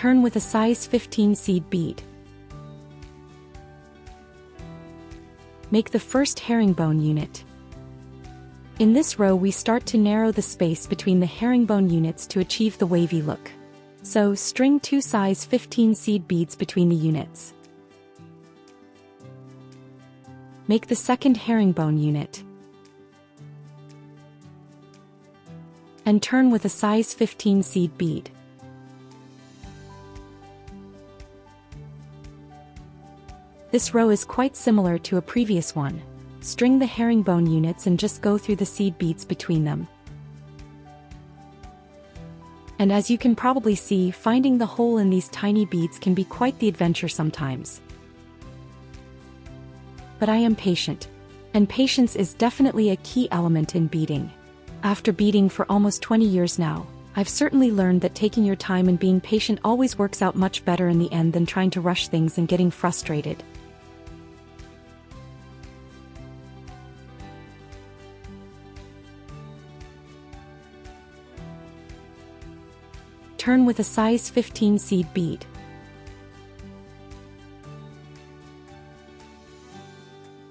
Turn with a size 15 seed bead. Make the first herringbone unit. In this row we start to narrow the space between the herringbone units to achieve the wavy look. So, string 2 size 15 seed beads between the units. Make the second herringbone unit. And turn with a size 15 seed bead. This row is quite similar to a previous one. String the herringbone units and just go through the seed beads between them. And as you can probably see, finding the hole in these tiny beads can be quite the adventure sometimes. But I am patient. And patience is definitely a key element in beading. After beading for almost 20 years now, I've certainly learned that taking your time and being patient always works out much better in the end than trying to rush things and getting frustrated. Turn with a size 15 seed bead.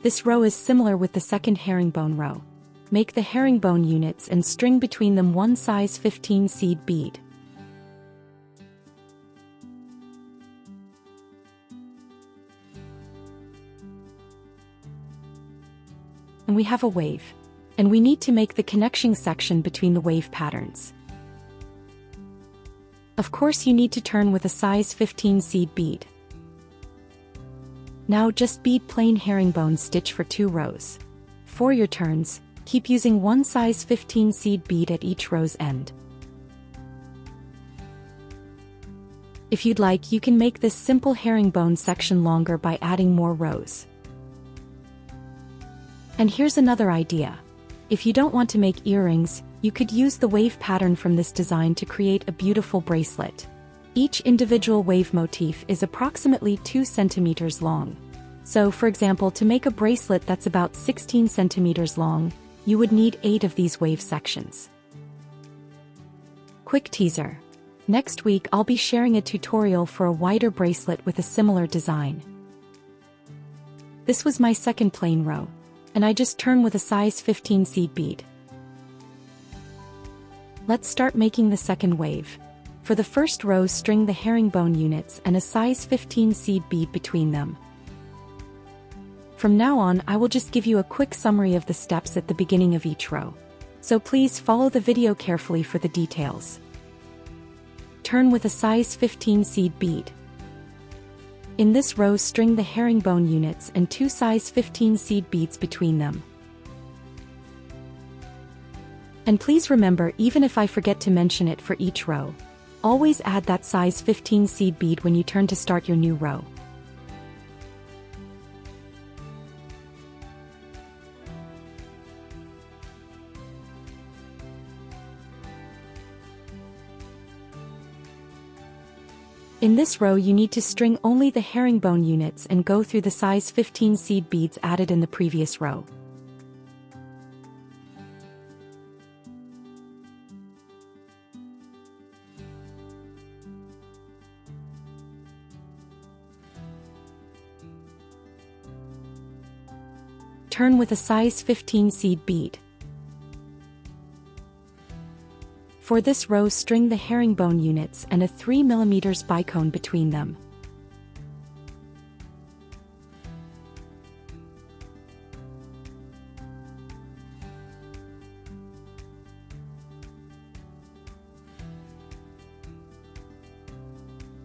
This row is similar with the second herringbone row. Make the herringbone units and string between them 1 size 15 seed bead. And we have a wave. And we need to make the connection section between the wave patterns. Of course you need to turn with a size 15 seed bead. Now just bead plain herringbone stitch for 2 rows. For your turns, keep using 1 size 15 seed bead at each row's end. If you'd like, you can make this simple herringbone section longer by adding more rows. And here's another idea. If you don't want to make earrings, you could use the wave pattern from this design to create a beautiful bracelet. Each individual wave motif is approximately 2 centimeters long. So, for example, to make a bracelet that's about 16 centimeters long, you would need 8 of these wave sections. Quick teaser. Next week I'll be sharing a tutorial for a wider bracelet with a similar design. This was my second plain row, and I just turn with a size 15 seed bead. Let's start making the second wave. For the first row, string the herringbone units and a size 15 seed bead between them. From now on, I will just give you a quick summary of the steps at the beginning of each row. So please follow the video carefully for the details. Turn with a size 15 seed bead. In this row, string the herringbone units and 2 size 15 seed beads between them. And please remember, even if I forget to mention it for each row, always add that size 15 seed bead when you turn to start your new row. In this row you need to string only the herringbone units and go through the size 15 seed beads added in the previous row. Turn with a size 15 seed bead. For this row, string the herringbone units and a 3 mm bicone between them.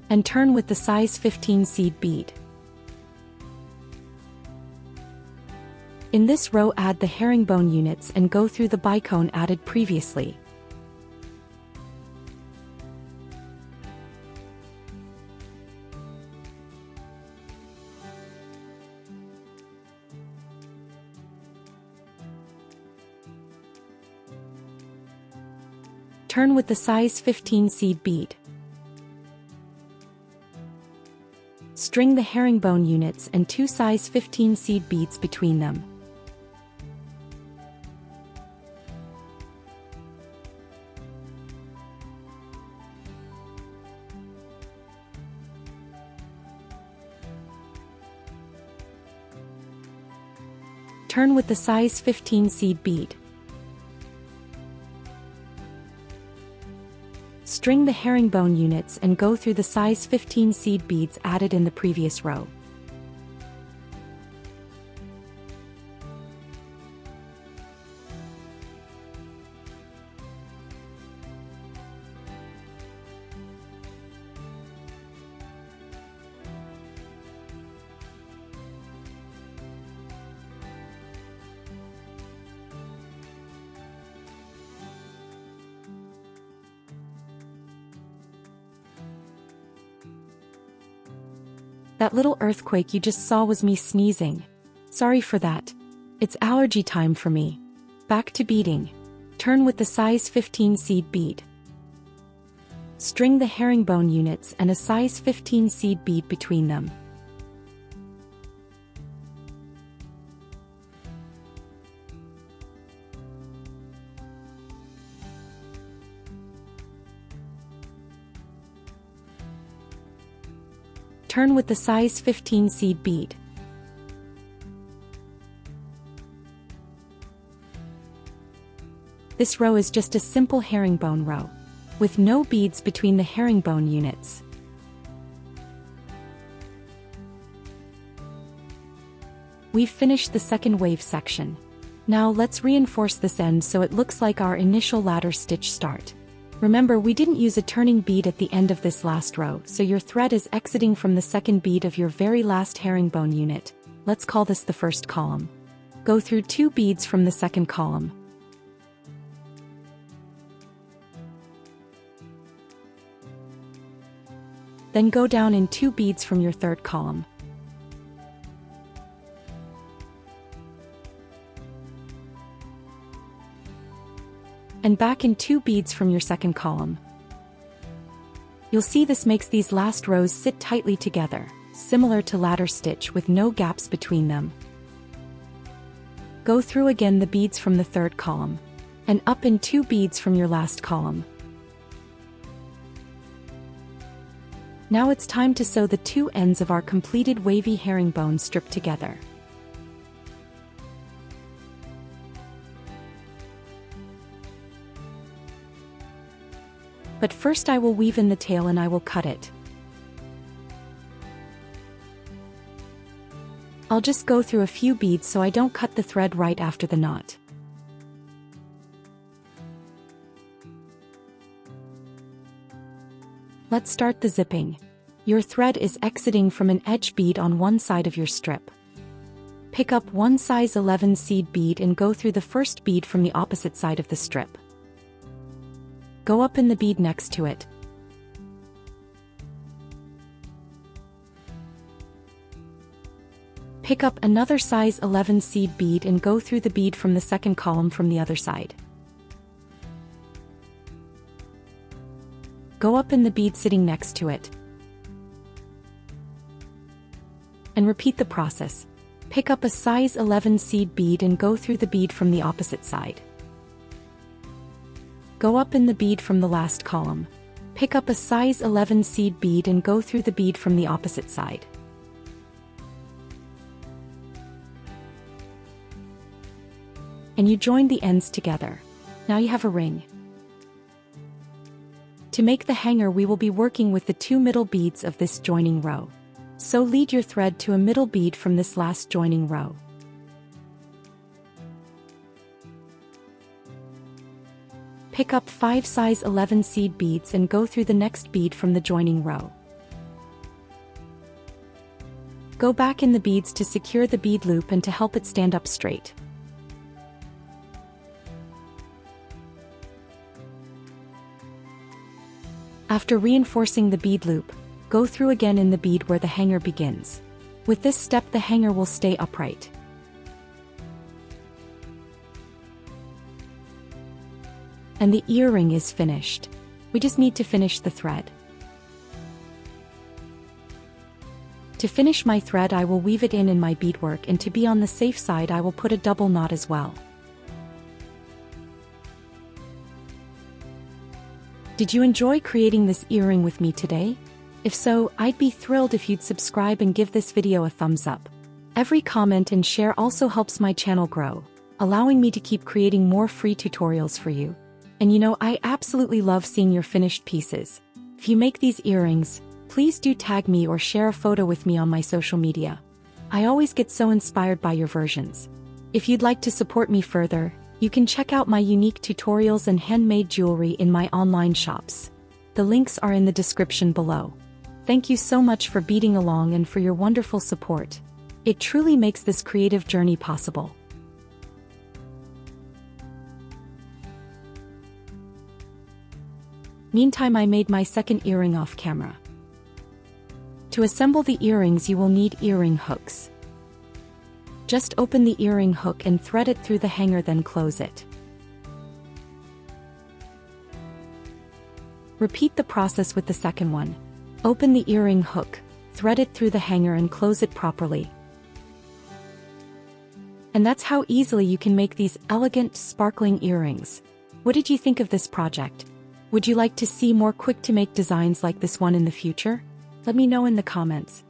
And turn with the size 15 seed bead. In this row, add the herringbone units and go through the bicone added previously. Turn with the size 15 seed bead. String the herringbone units and 2 size 15 seed beads between them. Turn with the size 15 seed bead. String the herringbone units and go through the size 15 seed beads added in the previous row. That little earthquake you just saw was me sneezing. Sorry for that. It's allergy time for me. Back to beading. Turn with the size 15 seed bead. String the herringbone units and a size 15 seed bead between them. Turn with the size 15 seed bead. This row is just a simple herringbone row, with no beads between the herringbone units. We've finished the second wave section. Now let's reinforce this end so it looks like our initial ladder stitch start. Remember, we didn't use a turning bead at the end of this last row, so your thread is exiting from the second bead of your very last herringbone unit. Let's call this the first column. Go through 2 beads from the second column. Then go down in 2 beads from your third column. And back in 2 beads from your second column. You'll see this makes these last rows sit tightly together, similar to ladder stitch with no gaps between them. Go through again the beads from the third column, and up in 2 beads from your last column. Now it's time to sew the 2 ends of our completed wavy herringbone strip together. But first I will weave in the tail and I will cut it. I'll just go through a few beads so I don't cut the thread right after the knot. Let's start the zipping. Your thread is exiting from an edge bead on one side of your strip. Pick up one size 11 seed bead and go through the first bead from the opposite side of the strip. Go up in the bead next to it. Pick up another size 11 seed bead and go through the bead from the second column from the other side. Go up in the bead sitting next to it. And repeat the process. Pick up a size 11 seed bead and go through the bead from the opposite side. Go up in the bead from the last column. Pick up a size 11 seed bead and go through the bead from the opposite side. And you join the ends together. Now you have a ring. To make the hanger, we will be working with the 2 middle beads of this joining row. So lead your thread to a middle bead from this last joining row. Pick up 5 size 11 seed beads and go through the next bead from the joining row. Go back in the beads to secure the bead loop and to help it stand up straight. After reinforcing the bead loop, go through again in the bead where the hanger begins. With this step, the hanger will stay upright. And the earring is finished. We just need to finish the thread. To finish my thread, I will weave it in my beadwork, and to be on the safe side, I will put a double knot as well. Did you enjoy creating this earring with me today? If so, I'd be thrilled if you'd subscribe and give this video a thumbs up. Every comment and share also helps my channel grow, allowing me to keep creating more free tutorials for you. And you know, I absolutely love seeing your finished pieces. If you make these earrings, please do tag me or share a photo with me on my social media. I always get so inspired by your versions. If you'd like to support me further, you can check out my unique tutorials and handmade jewelry in my online shops. The links are in the description below. Thank you so much for beading along and for your wonderful support. It truly makes this creative journey possible. Meantime, I made my second earring off camera. To assemble the earrings, you will need earring hooks. Just open the earring hook and thread it through the hanger, then close it. Repeat the process with the second one. Open the earring hook, thread it through the hanger and close it properly. And that's how easily you can make these elegant, sparkling earrings. What did you think of this project? Would you like to see more quick-to-make designs like this one in the future? Let me know in the comments.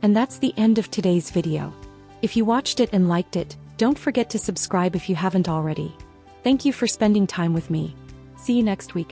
And that's the end of today's video. If you watched it and liked it, don't forget to subscribe if you haven't already. Thank you for spending time with me. See you next week.